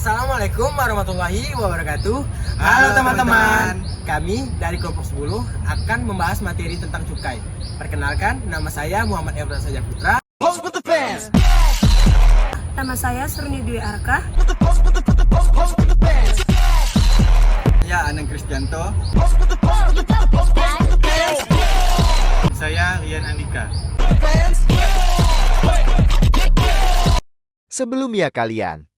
Assalamualaikum warahmatullahi wabarakatuh. Halo teman-teman, kami dari kelompok 10 akan membahas materi tentang cukai. Perkenalkan, nama saya Muhammad Efra Sajaputra. Nama saya Surni Dwi Arka. Saya Anang Kristianto. Saya Rian Andika. Sebelumnya kalian,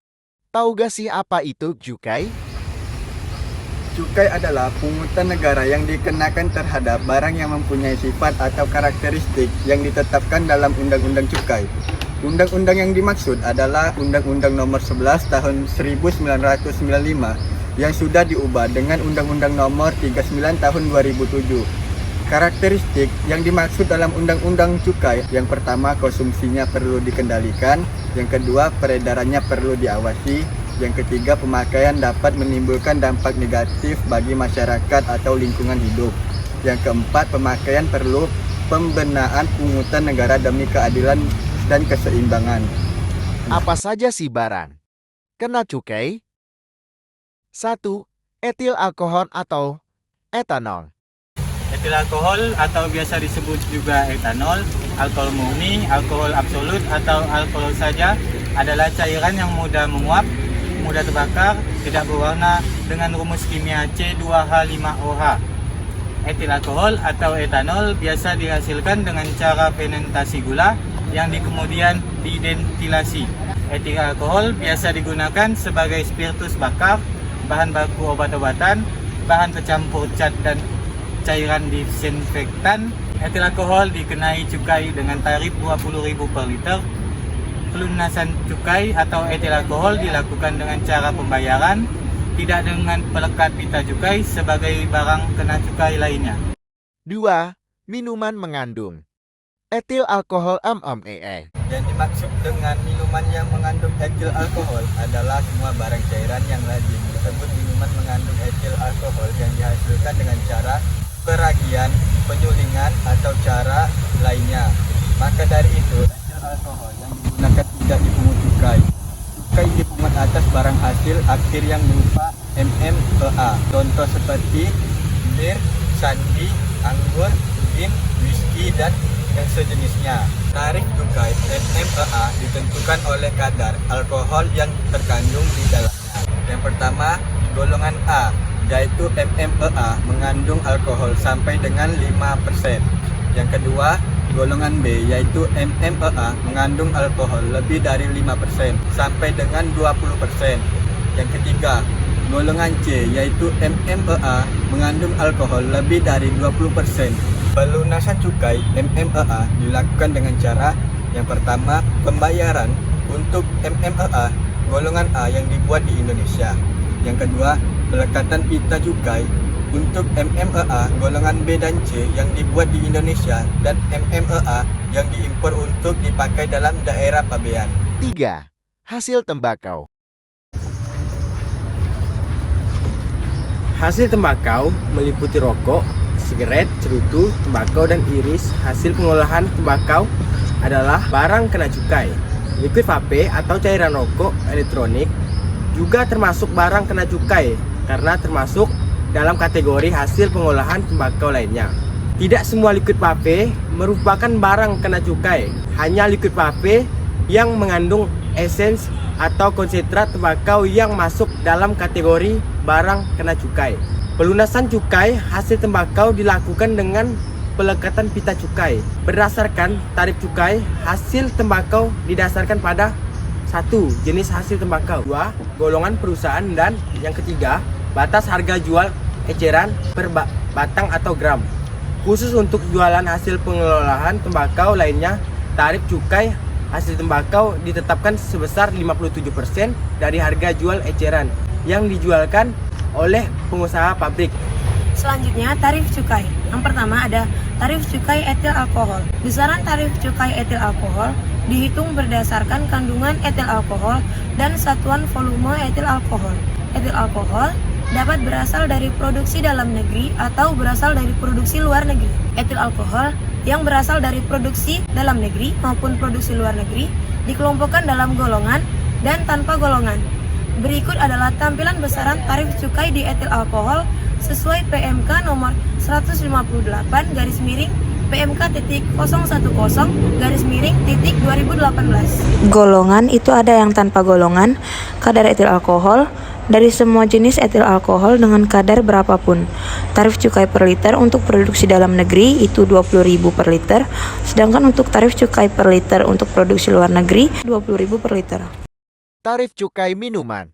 tahu gak sih apa itu cukai? Cukai adalah pungutan negara yang dikenakan terhadap barang yang mempunyai sifat atau karakteristik yang ditetapkan dalam Undang-Undang Cukai. Undang-undang yang dimaksud adalah Undang-Undang Nomor 11 Tahun 1995 yang sudah diubah dengan Undang-Undang Nomor 39 Tahun 2007. Karakteristik yang dimaksud dalam Undang-Undang Cukai, yang pertama konsumsinya perlu dikendalikan, yang kedua peredarannya perlu diawasi, yang ketiga pemakaian dapat menimbulkan dampak negatif bagi masyarakat atau lingkungan hidup, yang keempat pemakaian perlu pembenahan pungutan negara demi keadilan dan keseimbangan. Apa saja sih barang kena cukai? 1. Etil alkohol atau etanol. Etil alkohol atau biasa disebut juga etanol, alkohol murni, alkohol absolut atau alkohol saja adalah cairan yang mudah menguap, mudah terbakar, tidak berwarna dengan rumus kimia C2H5OH. Etil alkohol atau etanol biasa dihasilkan dengan cara fermentasi gula yang kemudian didentilasi. Etil alkohol biasa digunakan sebagai spiritus bakar, bahan baku obat-obatan, bahan pencampur cat dan cairan disinfektan. Etil alkohol dikenai cukai dengan tarif Rp20.000 per liter. Pelunasan cukai atau etil alkohol dilakukan dengan cara pembayaran, tidak dengan pelekat pita cukai sebagai barang kena cukai lainnya. 2. Minuman mengandung etil alkohol (MMEE). Yang dimaksud dengan minuman yang mengandung etil alkohol adalah semua barang cairan yang lazim disebut minuman mengandung etil alkohol yang dihasilkan dengan cara peragian, penyulingan, atau cara lainnya. Maka dari itu, etil alkohol yang digunakan tidak dipungut cukai. Cukai dipungut atas barang hasil akhir yang berupa MMEA. Contoh seperti bir, sandi, anggur, gin, whisky, dan sejenisnya. Tarif cukai MMEA ditentukan oleh kadar alkohol yang terkandung di dalamnya. Yang pertama, golongan A, yaitu MMEA mengandung alkohol sampai dengan 5%. Yang kedua, golongan B, yaitu MMEA mengandung alkohol lebih dari 5% sampai dengan 20%. Yang ketiga, golongan C, yaitu MMEA mengandung alkohol lebih dari 20%. Pelunasan cukai MMEA dilakukan dengan cara yang pertama, pembayaran untuk MMEA golongan A yang dibuat di Indonesia. Yang kedua, pelekatan pita cukai untuk MMEA golongan B dan C yang dibuat di Indonesia dan MMEA yang diimpor untuk dipakai dalam daerah pabean. 3. Hasil tembakau. Hasil tembakau meliputi rokok, sigaret, cerutu, tembakau, dan iris. Hasil pengolahan tembakau adalah barang kena cukai. Liquid vape atau cairan rokok elektronik juga termasuk barang kena cukai karena termasuk dalam kategori hasil pengolahan tembakau lainnya. Tidak semua liquid vape merupakan barang kena cukai. Hanya liquid vape yang mengandung esens atau konsentrat tembakau yang masuk dalam kategori barang kena cukai. Pelunasan cukai hasil tembakau dilakukan dengan pelekatan pita cukai. Berdasarkan tarif cukai, hasil tembakau didasarkan pada 1. Jenis hasil tembakau, 2. Golongan perusahaan, dan yang ketiga, batas harga jual eceran per batang atau gram. Khusus untuk jualan hasil pengelolaan tembakau lainnya, tarif cukai hasil tembakau ditetapkan sebesar 57% dari harga jual eceran yang dijualkan oleh pengusaha pabrik. Selanjutnya, tarif cukai. Yang pertama ada tarif cukai etil alkohol. Besaran tarif cukai etil alkohol dihitung berdasarkan kandungan etil alkohol dan satuan volume etil alkohol. Etil alkohol dapat berasal dari produksi dalam negeri atau berasal dari produksi luar negeri. Etil alkohol yang berasal dari produksi dalam negeri maupun produksi luar negeri dikelompokkan dalam golongan dan tanpa golongan. Berikut adalah tampilan besaran tarif cukai di etil alkohol sesuai PMK nomor 158 garis miring PMK.010-2018. Golongan itu ada yang tanpa golongan, kadar etil alkohol, dari semua jenis etil alkohol dengan kadar berapapun. Tarif cukai per liter untuk produksi dalam negeri itu 20.000 per liter, sedangkan untuk tarif cukai per liter untuk produksi luar negeri 20.000 per liter. Tarif cukai minuman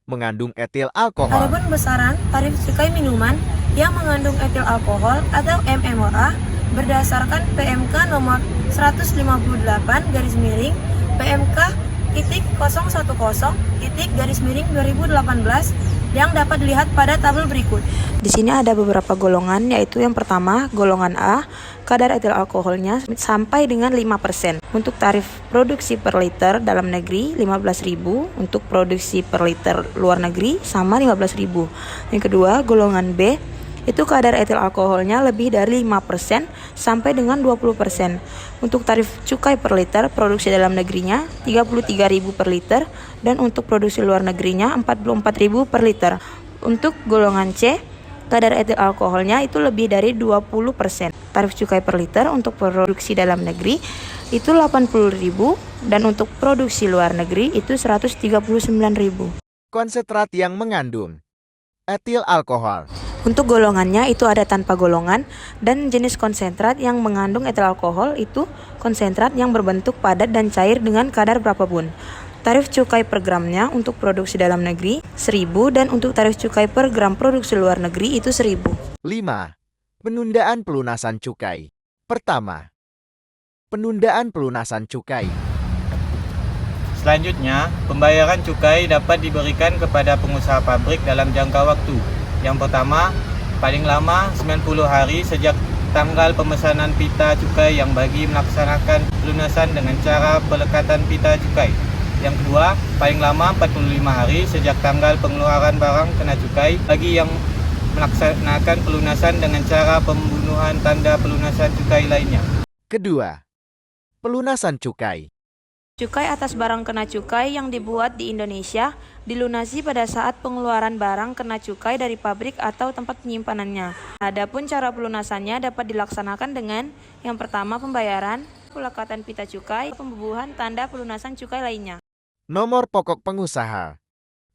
mengandung etil alkohol. Adapun besaran tarif cukai minuman yang mengandung etil alkohol atau MMOA berdasarkan PMK nomor 158 garis miring PMK.010-2018 yang dapat dilihat pada tabel berikut. Di sini ada beberapa golongan, yaitu yang pertama golongan A, kadar etil alkoholnya sampai dengan 5%. Untuk tarif produksi per liter dalam negeri 15.000, untuk produksi per liter luar negeri sama 15.000. Yang kedua golongan B, itu kadar etil alkoholnya lebih dari 5% sampai dengan 20%. Untuk tarif cukai per liter produksi dalam negerinya 33.000 per liter dan untuk produksi luar negerinya 44.000 per liter. Untuk golongan C, kadar etil alkoholnya itu lebih dari 20%. Tarif cukai per liter untuk produksi dalam negeri itu 80.000 dan untuk produksi luar negeri itu 139.000. Konsentrat yang mengandung etil alkohol. Untuk golongannya itu ada tanpa golongan, dan jenis konsentrat yang mengandung etil alkohol itu konsentrat yang berbentuk padat dan cair dengan kadar berapapun. Tarif cukai per gramnya untuk produksi dalam negeri 1.000 dan untuk tarif cukai per gram produksi luar negeri itu 1.000. 5. Penundaan pelunasan cukai. Pertama, penundaan pelunasan cukai. Selanjutnya, pembayaran cukai dapat diberikan kepada pengusaha pabrik dalam jangka waktu. Yang pertama, paling lama 90 hari sejak tanggal pemesanan pita cukai yang bagi melaksanakan pelunasan dengan cara pelekatan pita cukai. Yang kedua, paling lama 45 hari sejak tanggal pengeluaran barang kena cukai bagi yang melaksanakan pelunasan dengan cara pembunuhan tanda pelunasan cukai lainnya. Kedua, pelunasan cukai. Cukai atas barang kena cukai yang dibuat di Indonesia dilunasi pada saat pengeluaran barang kena cukai dari pabrik atau tempat penyimpanannya. Adapun cara pelunasannya dapat dilaksanakan dengan yang pertama pembayaran, pelekatan pita cukai, pembubuhan tanda pelunasan cukai lainnya. Nomor pokok pengusaha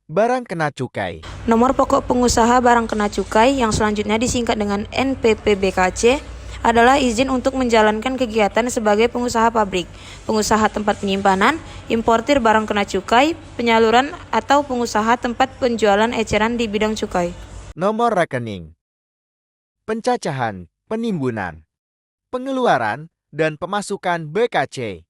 barang kena cukai. Nomor pokok pengusaha barang kena cukai yang selanjutnya disingkat dengan NPPBKC adalah izin untuk menjalankan kegiatan sebagai pengusaha pabrik, pengusaha tempat penyimpanan, importir barang kena cukai, penyaluran atau pengusaha tempat penjualan eceran di bidang cukai. Nomor rekening, pencacahan, penimbunan, pengeluaran, dan pemasukan BKC.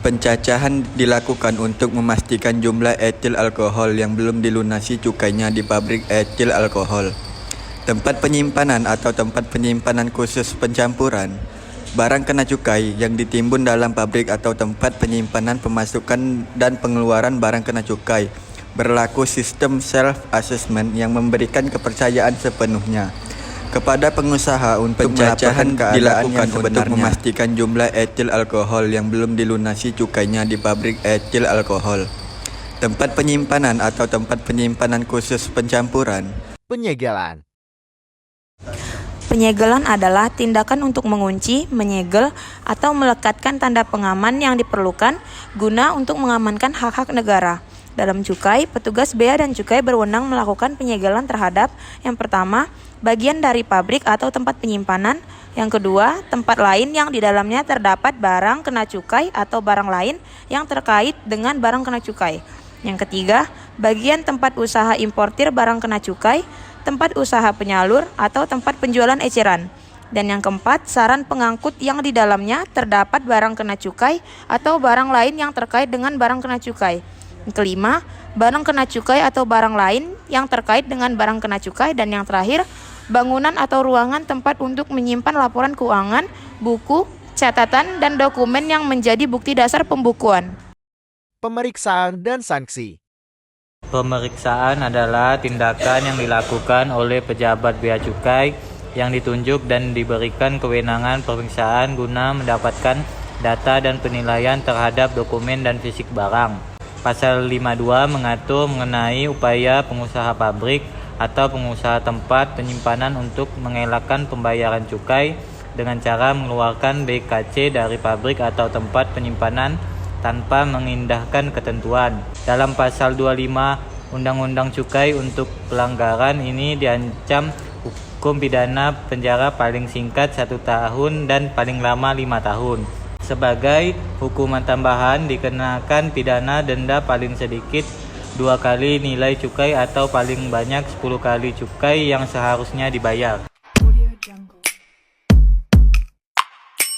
Pencacahan dilakukan untuk memastikan jumlah etil alkohol yang belum dilunasi cukainya di pabrik etil alkohol, tempat penyimpanan atau tempat penyimpanan khusus pencampuran, barang kena cukai yang ditimbun dalam pabrik atau tempat penyimpanan pemasukan dan pengeluaran barang kena cukai. Berlaku sistem self-assessment yang memberikan kepercayaan sepenuhnya kepada pengusaha untuk melaporkan keadaan yang sebenarnya, untuk memastikan jumlah etil alkohol yang belum dilunasi cukainya di pabrik etil alkohol, tempat penyimpanan atau tempat penyimpanan khusus pencampuran. Penyegelan. Penyegelan adalah tindakan untuk mengunci, menyegel, atau melekatkan tanda pengaman yang diperlukan guna untuk mengamankan hak-hak negara. Dalam cukai, petugas bea dan cukai berwenang melakukan penyegelan terhadap yang pertama, bagian dari pabrik atau tempat penyimpanan. Yang kedua, tempat lain yang di dalamnya terdapat barang kena cukai atau barang lain yang terkait dengan barang kena cukai. Yang ketiga, bagian tempat usaha importir barang kena cukai, tempat usaha penyalur atau tempat penjualan eceran. Dan yang keempat, saran pengangkut yang di dalamnya terdapat barang kena cukai atau barang lain yang terkait dengan barang kena cukai. Yang kelima, barang kena cukai atau barang lain yang terkait dengan barang kena cukai. Dan yang terakhir, bangunan atau ruangan tempat untuk menyimpan laporan keuangan, buku, catatan, dan dokumen yang menjadi bukti dasar pembukuan. Pemeriksaan dan sanksi. Pemeriksaan adalah tindakan yang dilakukan oleh pejabat bea cukai yang ditunjuk dan diberikan kewenangan pemeriksaan guna mendapatkan data dan penilaian terhadap dokumen dan fisik barang. Pasal 52 mengatur mengenai upaya pengusaha pabrik atau pengusaha tempat penyimpanan untuk mengelakkan pembayaran cukai dengan cara mengeluarkan BKC dari pabrik atau tempat penyimpanan tanpa mengindahkan ketentuan. Dalam pasal 25 Undang-Undang Cukai, untuk pelanggaran ini diancam hukum pidana penjara paling singkat 1 tahun dan paling lama 5 tahun. Sebagai hukuman tambahan dikenakan pidana denda paling sedikit 2 kali nilai cukai atau paling banyak 10 kali cukai yang seharusnya dibayar.